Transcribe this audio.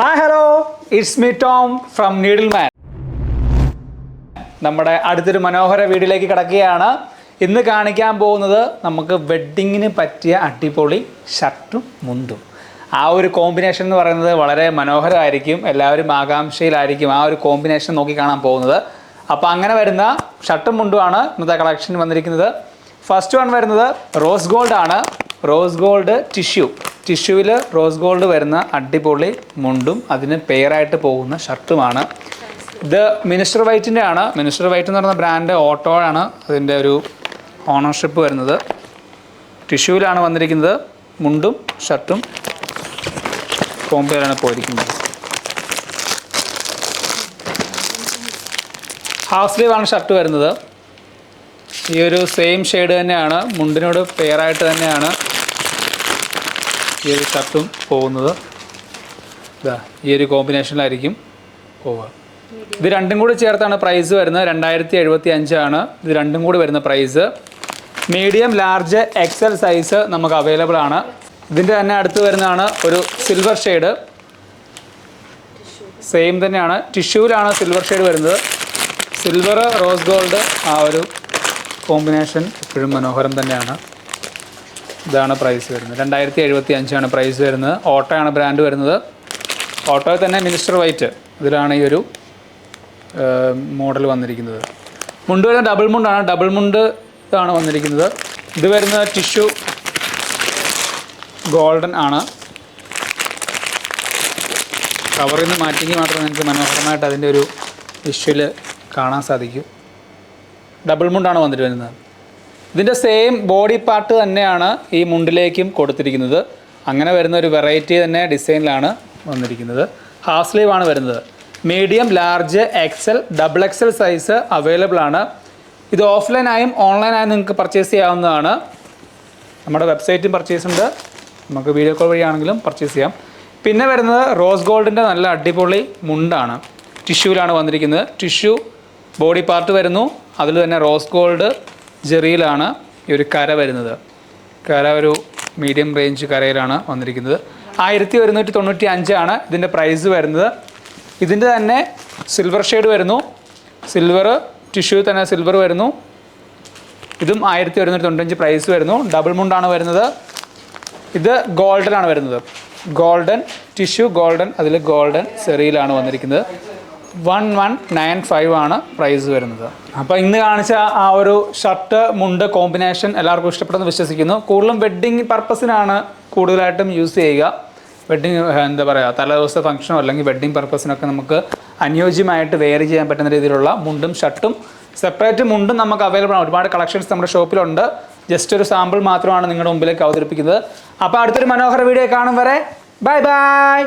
Hi hello it's me Tom from Needleman. നമ്മുടെ അടുത്തൊരു മനോഹര വീഡിയോയിലേക്ക് കിടക്കുകയാണ്. ഇന്ന് കാണിക്കാൻ പോകുന്നത് നമുക്ക് വെഡ്ഡിങ്ങിന് പറ്റിയ അടിപൊളി ഷർട്ടും മുണ്ടും. ആ ഒരു കോമ്പിനേഷൻ എന്ന് പറയുന്നത് വളരെ മനോഹരമായിരിക്കും. എല്ലാവരും ആകാംക്ഷയിലായിരിക്കും ആ ഒരു കോമ്പിനേഷൻ നോക്കി കാണാൻ പോകുന്നത്. അപ്പോൾ അങ്ങനെ വരുന്ന ഷർട്ടും മുണ്ടുമാണ് ഇന്നത്തെ കളക്ഷൻ വന്നിരിക്കുന്നത്. ഫസ്റ്റ് വൺ വരുന്നത് റോസ് ഗോൾഡ് ആണ്. റോസ് ഗോൾഡ് ടിഷ്യൂവിൽ റോസ് ഗോൾഡ് വരുന്ന അടിപൊളി മുണ്ടും അതിന് പെയറായിട്ട് പോകുന്ന ഷർട്ടുമാണ്. ഇത് മിനിസ്റ്റർ വൈറ്റിൻ്റെ ആണ്. മിനിസ്റ്റർ വൈറ്റ് എന്ന് പറയുന്ന ബ്രാൻഡ് ഓട്ടോയാണ് അതിൻ്റെ ഒരു ഓണർഷിപ്പ് വരുന്നത്. ടിഷ്യൂവിലാണ് വന്നിരിക്കുന്നത്. മുണ്ടും ഷർട്ടും കോംബോയിലാണ് പോയിരിക്കുന്നത്. ഹാഫ് സ്ലീവാണ് ഷർട്ട് വരുന്നത്. ഈ ഒരു സെയിം ഷെയ്ഡ് തന്നെയാണ്, മുണ്ടിനോട് പെയറായിട്ട് തന്നെയാണ് ഈ ഒരു ഷർട്ടും പോകുന്നത്. ഇതാ ഈ ഒരു കോമ്പിനേഷനിലായിരിക്കും പോവുക. ഇത് രണ്ടും കൂടി ചേർത്താണ് പ്രൈസ് വരുന്നത്. 2075 ആണ് ഇത് രണ്ടും കൂടി വരുന്ന price. Medium, large, XL size നമുക്ക് അവൈലബിൾ ആണ്. ഇതിൻ്റെ തന്നെ അടുത്ത് വരുന്നതാണ് ഒരു സിൽവർ ഷെയ്ഡ്. സെയിം തന്നെയാണ്, ടിഷ്യൂവിലാണ് സിൽവർ ഷെയ്ഡ് വരുന്നത്. സിൽവർ റോസ് ഗോൾഡ് ആ ഒരു കോമ്പിനേഷൻ എപ്പോഴും മനോഹരം തന്നെയാണ്. ഇതാണ് പ്രൈസ് വരുന്നത്. 2075 ആണ് പ്രൈസ് വരുന്നത്. ഓട്ടോയാണ് ബ്രാൻഡ് വരുന്നത്. ഓട്ടോയിൽ തന്നെ മിനിസ്റ്റർ വൈറ്റ് ഇതിലാണ് ഈ ഒരു മോഡൽ വന്നിരിക്കുന്നത്. മുണ്ട് വരുന്നത് ഡബിൾ മുണ്ടാണ്. ഡബിൾ മുണ്ട് ഇതാണ് വന്നിരിക്കുന്നത്. ഇത് വരുന്നത് ടിഷ്യൂ ഗോൾഡൻ ആണ്. കവറിൽ നിന്ന് മാറ്റിയെങ്കിൽ മാത്രമേ നിങ്ങൾക്ക് മനോഹരമായിട്ട് അതിൻ്റെ ഒരു വിഷ്വൽ കാണാൻ സാധിക്കും. ഡബിൾ മുണ്ടാണ് വന്നിട്ട് വരുന്നത്. ഇതിൻ്റെ സെയിം ബോഡി പാർട്ട് തന്നെയാണ് ഈ മുണ്ടിലേക്കും കൊടുത്തിരിക്കുന്നത്. അങ്ങനെ വരുന്ന ഒരു വെറൈറ്റി തന്നെ ഡിസൈനിലാണ് വന്നിരിക്കുന്നത്. ഹാഫ് സ്ലീവ് ആണ് വരുന്നത്. Medium, large, XL, double XL size available ആണ്. ഇത് ഓഫ്ലൈനായും ഓൺലൈനായും നിങ്ങൾക്ക് പർച്ചേസ് ചെയ്യാവുന്നതാണ്. നമ്മുടെ വെബ്സൈറ്റും പർച്ചേസ് ഉണ്ട്, നമുക്ക് വീഡിയോ കോൾ വഴിയാണെങ്കിലും പർച്ചേസ് ചെയ്യാം. പിന്നെ വരുന്നത് റോസ് ഗോൾഡിൻ്റെ നല്ല അടിപൊളി മുണ്ടാണ്. ടിഷ്യൂവിലാണ് വന്നിരിക്കുന്നത്. ടിഷ്യൂ ബോഡി പാർട്ട് വരുന്നു. അതിൽ തന്നെ റോസ് ഗോൾഡ് ജെറിയിലാണ് ഈ ഒരു കര വരുന്നത്. കര ഒരു മീഡിയം റേഞ്ച് കരയിലാണ് വന്നിരിക്കുന്നത്. 1195 ആണ് ഇതിൻ്റെ പ്രൈസ് വരുന്നത്. ഇതിൻ്റെ തന്നെ സിൽവർ ഷെയ്ഡ് വരുന്നു. സിൽവർ ടിഷ്യൂ തന്നെ സിൽവർ വരുന്നു. ഇതും 1195 പ്രൈസ് വരുന്നു. ഡബിൾ മുണ്ടാണ് വരുന്നത്. ഇത് ഗോൾഡനാണ് വരുന്നത്. ഗോൾഡൻ ടിഷ്യൂ ഗോൾഡൻ, അതിൽ ഗോൾഡൻ സെറിയിലാണ് വന്നിരിക്കുന്നത്. 1195 ആണ് പ്രൈസ് വരുന്നത്. അപ്പോൾ ഇന്ന് കാണിച്ച ആ ഒരു ഷർട്ട് മുണ്ട് കോമ്പിനേഷൻ എല്ലാവർക്കും ഇഷ്ടപ്പെടുമെന്ന് വിശ്വസിക്കുന്നു. കൂടുതലും വെഡ്ഡിങ് പർപ്പസിനാണ് കൂടുതലായിട്ടും യൂസ് ചെയ്യുക. വെഡ്ഡിങ് എന്താ പറയുക, തലേദിവസത്തെ ഫംഗ്ഷനോ അല്ലെങ്കിൽ വെഡ്ഡിങ് പർപ്പസിനൊക്കെ നമുക്ക് അനുയോജ്യമായിട്ട് വെയർ ചെയ്യാൻ പറ്റുന്ന രീതിയിലുള്ള മുണ്ടും ഷർട്ടും സെപ്പറേറ്റ് മുണ്ടും നമുക്ക് അവൈലബിൾ ആണ്. ഒരുപാട് കളക്ഷൻസ് നമ്മുടെ ഷോപ്പിലുണ്ട്. ജസ്റ്റ് ഒരു സാമ്പിൾ മാത്രമാണ് നിങ്ങളുടെ മുമ്പിലേക്ക് അവതരിപ്പിക്കുന്നത്. അപ്പോൾ അടുത്തൊരു മനോഹര വീഡിയോ കാണും വരെ ബൈ ബൈ.